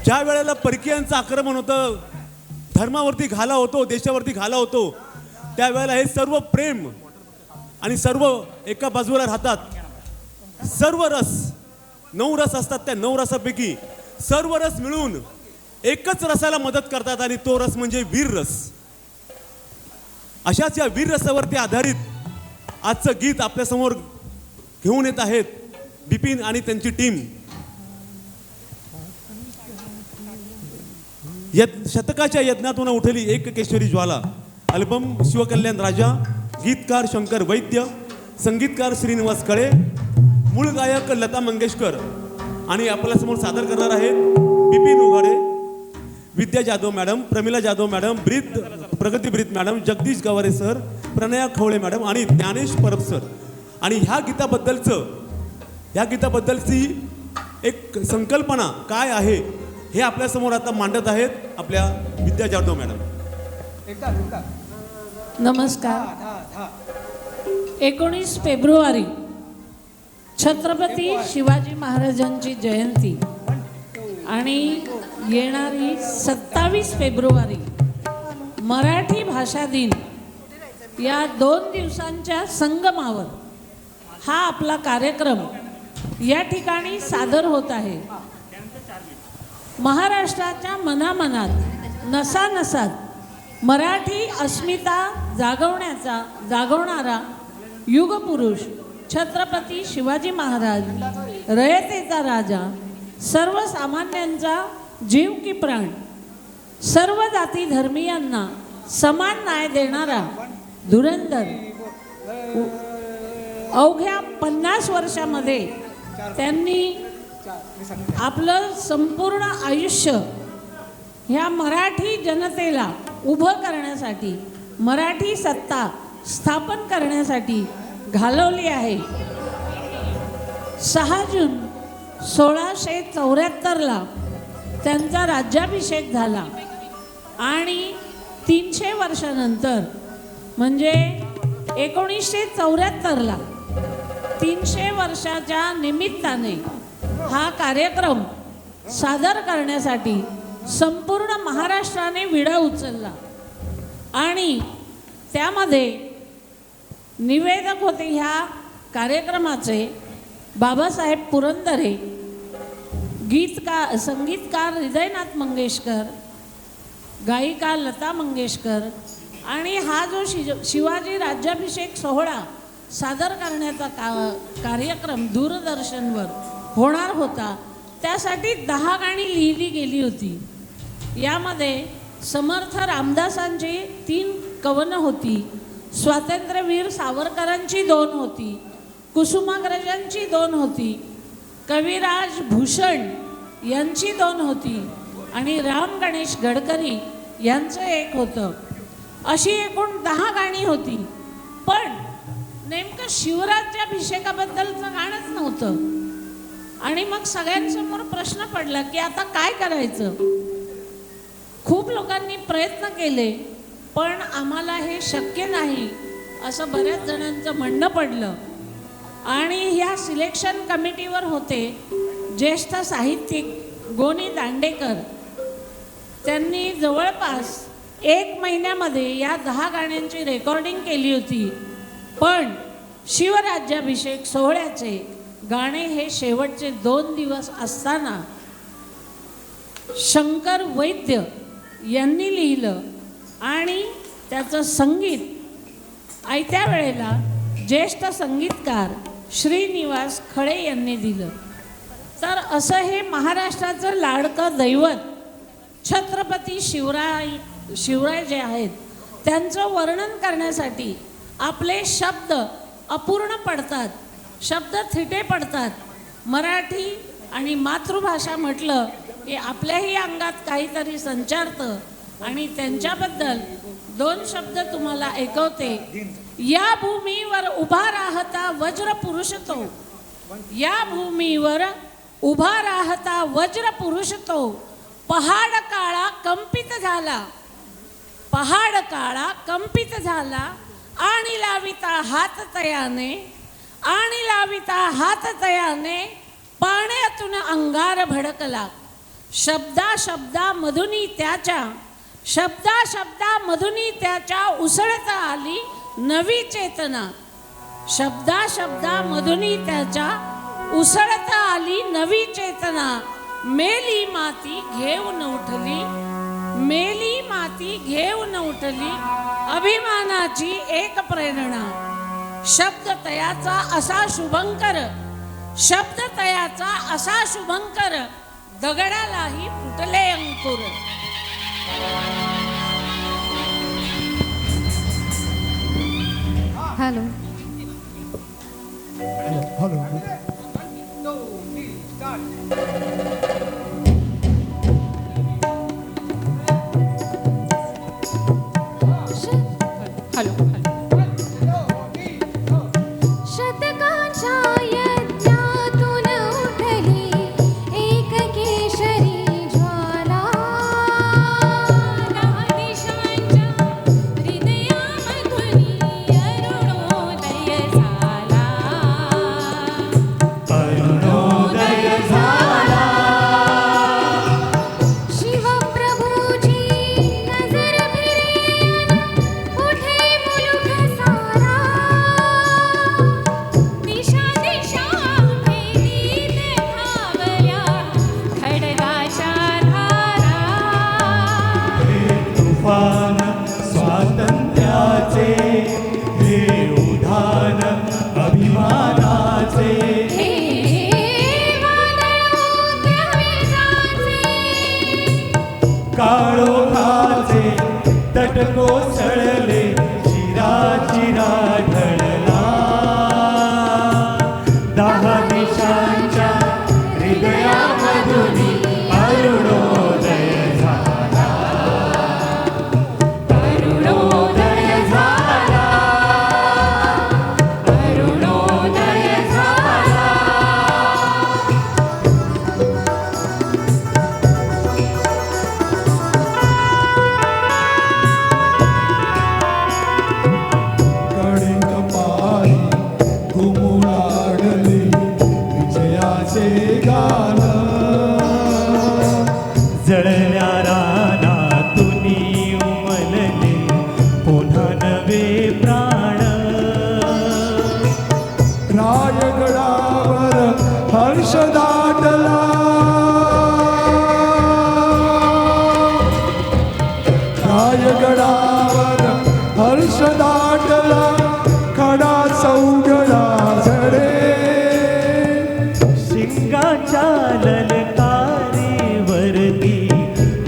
ज्या वेळेला परकीयांचं आक्रमण होतं, धर्मावरती घाला होतो, देशावरती घाला होतो, त्यावेळेला हे सर्व प्रेम आणि सर्व एका बाजूला राहतात. सर्व रस 9 रस असतात, त्या 9 रसापैकी सर्व रस मिळून एकच रसाला मदत करतात आणि तो रस म्हणजे वीर रस. अशाच या वीर रसावरती आधारित आजचं गीत आपल्यासमोर घेऊन येत आहेत बिपिन आणि त्यांची टीम. शतकाच्या यज्ञातून उठली एक केशरी ज्वाला. अल्बम शिवकल्याण राजा, गीतकार शंकर वैद्य, संगीतकार श्रीनिवास कळे, मूळ गायक लता मंगेशकर आणि आपल्यासमोर सादर करणार आहेत बिपिन उघाडे, विद्या जाधव मॅडम, प्रमिला जाधव मॅडम, प्रगती ब्रीत madam, Jagdish Gaware sir, Pranaya Khawale madam आणि ज्ञानेश परब सर. आणि ह्या गीताबद्दलची एक संकल्पना काय आहे हे आपल्यासमोर आता मांडत आहेत आपल्या विद्या जाधव मॅडम. नमस्कार. 19 फेब्रुवारी छत्रपती शिवाजी महाराजांची जयंती आणि येणारी 27 फेब्रुवारी मराठी भाषा दिन या 2 दिवसांच्या संगमावर हा आपला कार्यक्रम या ठिकाणी सादर होत आहे. महाराष्ट्राच्या मनामनात नसानसात मराठी अस्मिता जागवणारा युगपुरुष छत्रपती शिवाजी महाराज, रयतेचा राजा, सर्वसामान्यांचा जीव की प्राण, सर्व जाती धर्मीयांना समान न्याय देणारा धुरंधर. अवघ्या 50 वर्षामध्ये त्यांनी आपलं संपूर्ण आयुष्य ह्या मराठी जनतेला उभं करण्यासाठी, मराठी सत्ता स्थापन करण्यासाठी घालवली आहे. 6 जून 1674ला त्यांचा राज्याभिषेक झाला आणि 300 वर्षानंतर म्हणजे 1974ला 300 वर्षाच्या निमित्ताने हा कार्यक्रम सादर करण्यासाठी संपूर्ण महाराष्ट्राने विडा उचलला आणि त्यामध्ये निवेदक होते ह्या कार्यक्रमाचे बाबासाहेब पुरंदरे, संगीतकार हृदयनाथ मंगेशकर, गायिका लता मंगेशकर. आणि हा जो शिवाजी राज्याभिषेक सोहळा सादर करण्याचा कार्यक्रम दूरदर्शनवर होणार होता, त्यासाठी 10 गाणी लिहिली गेली होती. यामध्ये समर्थ रामदासांची 3 कवनं होती, स्वातंत्र्यवीर सावरकरांची 2 होती, कुसुमाग्रजांची 2 होती, कविराज भूषण यांची 2 होती आणि राम गणेश गडकरी यांचं 1 होतं. अशी एकूण 10 गाणी होती. पण नेमकं शिवराज्याभिषेकाबद्दलचं गाणंच नव्हतं. आणि मग सगळ्यांसमोर प्रश्न पडला की आता काय करायचं. खूप लोकांनी प्रयत्न केले पण आम्हाला हे शक्य नाही असं बऱ्याच जणांचं म्हणणं पडलं. आणि ह्या सिलेक्शन कमिटीवर होते ज्येष्ठ साहित्यिक गोनी दांडेकर. त्यांनी जवळपास 1 महिन्यामध्ये या 10 गाण्यांची रेकॉर्डिंग केली होती. पण शिवराज्याभिषेक सोहळ्याचे गाणे हे शेवटचे 2 दिवस असताना शंकर वैद्य यांनी लिहिलं आणि त्याचं संगीत आयत्या वेळेला ज्येष्ठ संगीतकार श्रीनिवास खळे यांनी दिलं. तर असं हे महाराष्ट्राचं लाडकं दैवत छत्रपती शिवराय जे आहेत त्यांचं वर्णन करण्यासाठी आपले शब्द अपूर्ण पडतात, शब्द थिटे पडतात. मराठी आणि मातृभाषा म्हटलं की आपल्याही अंगात काहीतरी संचारतं. आणि त्यांच्याबद्दल 2 शब्द तुम्हाला ऐकवते. या भूमीवर उभा राहता वज्र पुरुष तो, या भूमीवर उभा राहता वज्र पुरुष तो, पहाड काळा कंपित झाला, पहाड काळा कंपित झाला आणि लाविता हात तयाने, आणि लाविता हात तयाने, पाण्यातून अंगार भडकला. शब्दामधुनी त्याच्या उसळता आली नवी चेतना. शब्दामधुनी त्याच्या उसळता आली नवी चेतना. मेली माती घेऊन उठली अभिमानाची एक प्रेरणा. शब्द तयाचा असा शुभंकर दगडालाही फुटले अंकुर. हॅलो हॅलो शतकांच्या यज्ञातून उठली एक केशरी ज्वाला. दहा दिशांच्या हृदयामधुनी अरुणोदय झाला. शिवप्रभूची नजर फिरे उठे मुलुख सारा. दिशा भेदीत धावल्या खड्गाच्या धारा. तुफान स्वातंत्र्याचे हे उधान अभिमानाचे. हे वादळ विजाचे काळोखाचे तट कोसळले चिरा ढळला. दहा दिशांच्या हृदयामधुनी अरुणोदय झाला. अरुणोदय झाला. अरुणोदय झाला. कणिक पारी घुमुळाडले विजयाचे गान. जळल्या रानातुनी उमलले पुन्हा नवे प्राण. रायगडावर हर्ष दाटला. रायगडावर हर्ष दाटला. खडा सौगडा झडे. शिंगाच्या ललकारीवरती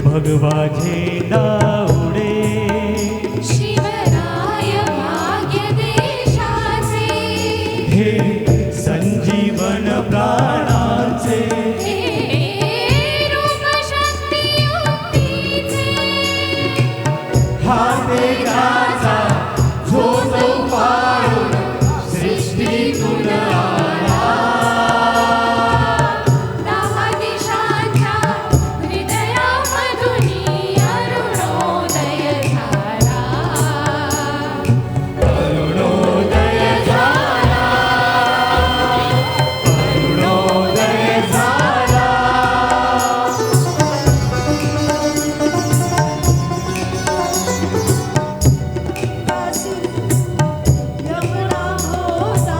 भगवा झेंडा उडे. शिवराय भाग्य देशाचे. हे संजीवन प्राणाचे. हे रूप शक्ती युक्तीचे. हा तेजाचा जो पाळून सृष्टीतून आला. दहा दिशांच्या हृदयामधुनी अरुणोदय झाला. अरुणोदय झाला. अरुणोदय झाला. यमुना होता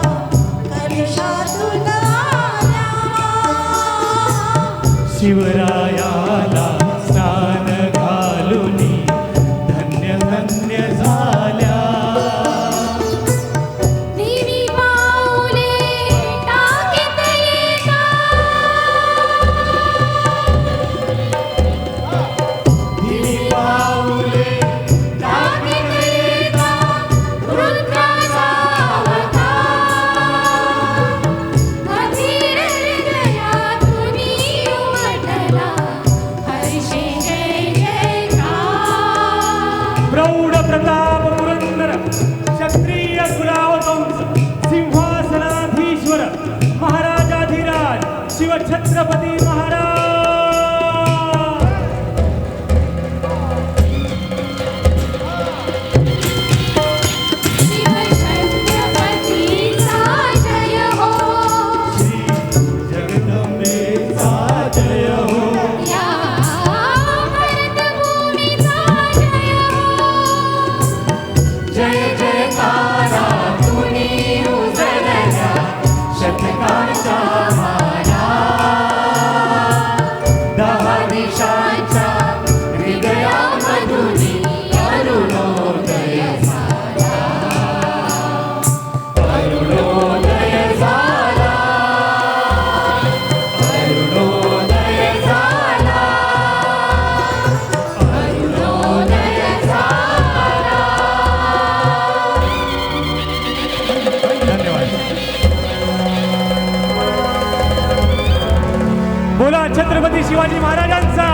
कलशातून आल्या. शिवरायाला स्नान घालुनी धन्य धन्य झाल्या. देवी पाऊले टाकीत येता. दिवी पाऊले टाकीत येता रुद्राचा अवतार. अधीर हृदयातुनी उमटला हर्षे जय जयकार. प्रौढ प्रताप पुरंदर क्षत्रिय कुलावतंस सिंहासनाधीश्वर महाराजाधिराज शिवछत्रपती महाराज. शिवछत्रपतीचा जय हो. श्री जगदंबेचा जय हो. या छत्रपती शिवाजी महाराजांचा